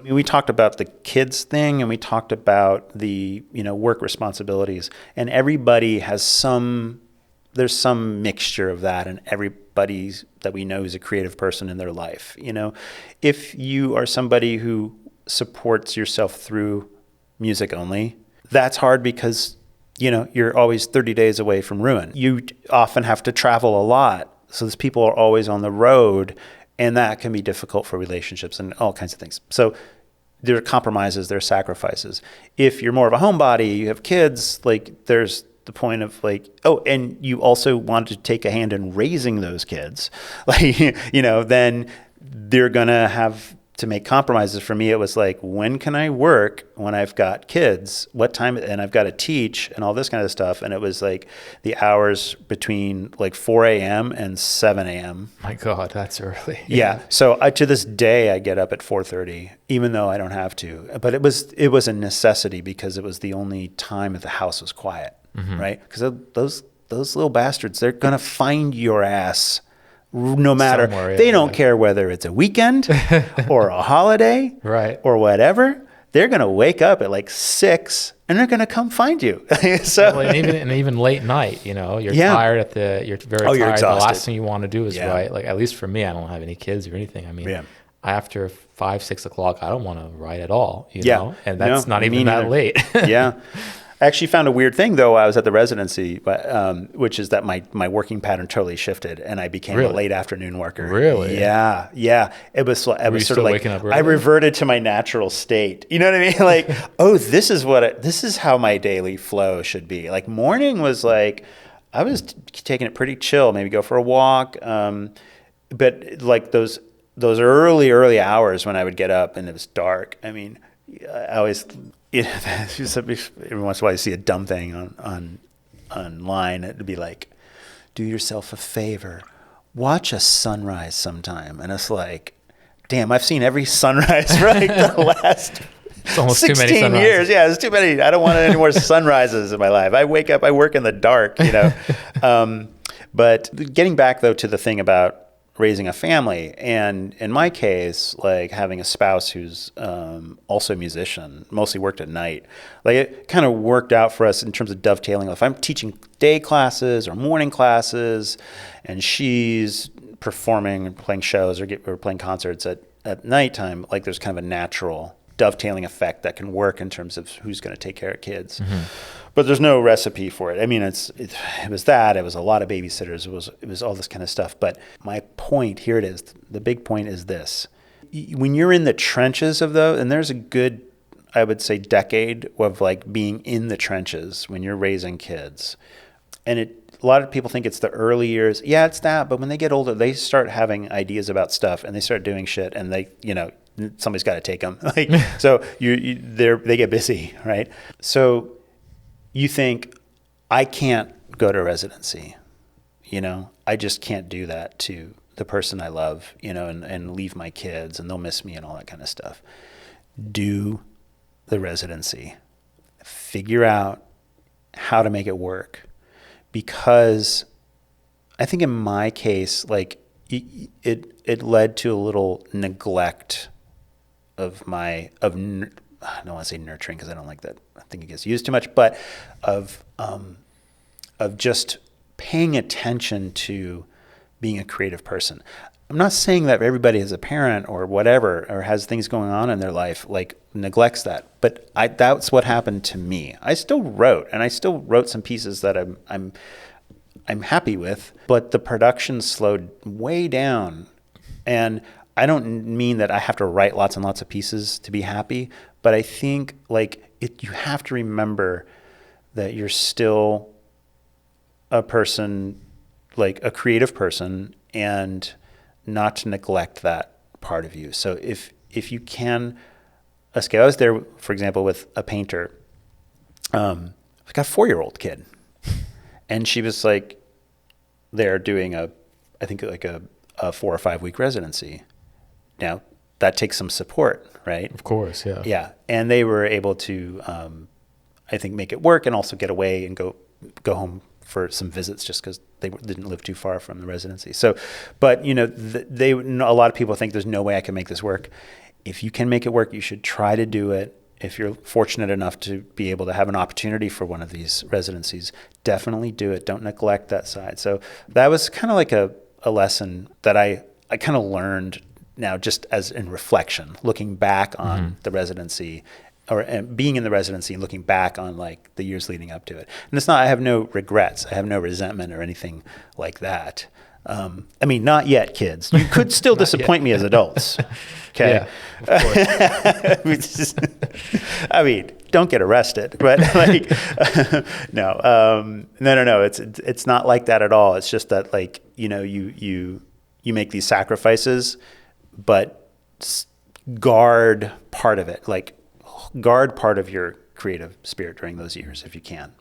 I mean, we talked about the kids thing and we talked about the, work responsibilities, and everybody has there's some mixture of that, and everybody that we know is a creative person in their life. If you are somebody who supports yourself through music only, that's hard because, you're always 30 days away from ruin. You often have to travel a lot. So those people are always on the road, and that can be difficult for relationships and all kinds of things. So there are compromises, there are sacrifices. If you're more of a homebody, you have kids, there's the point of and you also want to take a hand in raising those kids, then they're going to have to make compromises. For me, it was when can I work when I've got kids? What time? And I've got to teach and all this kind of stuff. And it was the hours between 4 a.m. and 7 a.m. My God, that's early. Yeah. So to this day, I get up at 4:30, even though I don't have to. But it was a necessity because it was the only time that the house was quiet, right? Because those little bastards, they're gonna find your ass. No matter, they don't care whether it's a weekend or a holiday, right, or whatever. They're going to wake up at 6 and they're going to come find you. So and even late night, you're tired you're very tired. You're exhausted. The last thing you want to do is write. At least for me, I don't have any kids or anything. I mean, after 5, 6 o'clock, I don't want to write at all, know, and that's not even that late. Yeah. I actually found a weird thing though. I was at the residency, which is that my working pattern totally shifted, and I became a late afternoon worker. Really? Yeah. It was sort of waking up early? I reverted to my natural state. You know what I mean? This is how my daily flow should be. Morning was I was taking it pretty chill. Maybe go for a walk. But those early hours when I would get up and it was dark. I mean, I always. Every once in a while you see a dumb thing online. It'd be do yourself a favor, watch a sunrise sometime. And it's damn, I've seen every sunrise for the last it's almost 16 too many years. Yeah, it's too many. I don't want any more sunrises in my life. I wake up, I work in the dark, But getting back though to the thing about raising a family, and in my case, having a spouse who's also a musician, mostly worked at night, it kind of worked out for us in terms of dovetailing. If I'm teaching day classes or morning classes and she's performing and playing shows or playing concerts at nighttime, there's kind of a natural dovetailing effect that can work in terms of who's going to take care of kids. But there's no recipe for it. I mean, it was a lot of babysitters. It was all this kind of stuff. But my point, here it is. The big point is this. When you're in the trenches of those, and there's a good, I would say, decade of being in the trenches when you're raising kids. And a lot of people think it's the early years. Yeah, it's that. But when they get older, they start having ideas about stuff and they start doing shit, and they, somebody's got to take them. So they get busy, right? So you think, I can't go to residency, I just can't do that to the person I love, and leave my kids and they'll miss me and all that kind of stuff. Do the residency. Figure out how to make it work. Because I think in my case, it led to a little neglect of I don't want to say nurturing because I don't like that. I think it gets used too much, but of just paying attention to being a creative person. I'm not saying that everybody as a parent or whatever, or has things going on in their life, neglects that. But that's what happened to me. I still wrote, and I still wrote some pieces that I'm happy with, but the production slowed way down. And I don't mean that I have to write lots and lots of pieces to be happy, but I think you have to remember that you're still a person, a creative person, and not to neglect that part of you. So if you can escape, I was there, for example, with a painter. I've got a 4-year-old kid, and she was there doing a 4 or 5 week residency. Now that takes some support, right? Of course, yeah. Yeah, and they were able to, I think, make it work and also get away and go home for some visits just because they didn't live too far from the residency. So, but a lot of people think there's no way I can make this work. if you can make it work, you should try to do it. If you're fortunate enough to be able to have an opportunity for one of these residencies, definitely do it. Don't neglect that side. So that was kind of like a lesson that I kind of learned now, just as in reflection, looking back on the residency, or being in the residency and looking back on like the years leading up to it. And it's not, I have no regrets. I have no resentment or anything like that. I mean, not yet, kids. You could still disappoint me as adults. Okay. Yeah, of course. I mean, don't get arrested, but like, no. It's not like that at all. It's just that, like, you know, you make these sacrifices, but guard part of it. Like, guard part of your creative spirit during those years if you can.